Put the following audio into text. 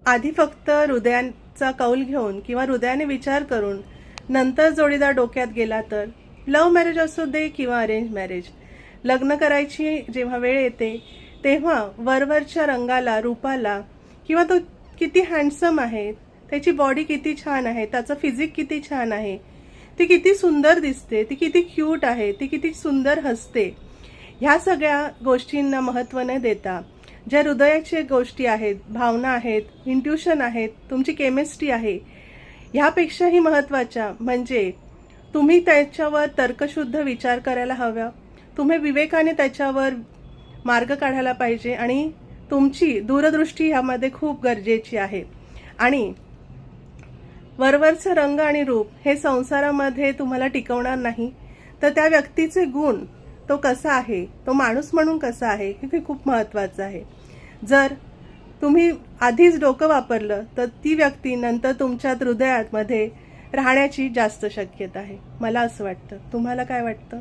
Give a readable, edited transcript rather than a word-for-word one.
आधी फक्त हृदयाचा कौल घेऊन किंवा हृदयाने विचार करून नंतर जोडीदार डोक्यात गेला तर लव्ह मॅरेज असू दे किंवा अरेंज मॅरेज, लग्न करायची जेव्हा वेळ येते तेव्हा वरवरच्या रंगाला, रूपाला किंवा तो किती हँडसम आहे, त्याची बॉडी किती छान आहे, त्याचं फिजिक किती छान आहे, ती किती सुंदर दिसते, ती किती क्यूट आहे, ती किती सुंदर हसते, ह्या सगळ्या गोष्टींना महत्त्व न देता ज्या हृदयाच्या गोष्टी आहेत, भावना आहेत, इंट्युशन आहेत, तुमची केमिस्ट्री आहे, ह्यापेक्षाही महत्त्वाच्या म्हणजे तुम्ही त्याच्यावर तर्कशुद्ध विचार करायला हवा, तुम्ही विवेकाने त्याच्यावर मार्ग काढायला पाहिजे आणि तुमची दूरदृष्टी ह्यामध्ये खूप गरजेची आहे. आणि वरवरचं रंग आणि रूप हे संसारामध्ये तुम्हाला टिकवणार नाही, तर त्या व्यक्तीचे गुण, तो कसा आहे, तो माणूस म्हणून कसा आहे, हे खूप महत्त्वाचं आहे. जर तुम्ही आधीच डोकं वापरलं तर ती व्यक्ती नंतर तुमच्या हृदयामध्ये राहण्याची जास्त शक्यता आहे. मला असं वाटतं. तुम्हाला काय वाटतं?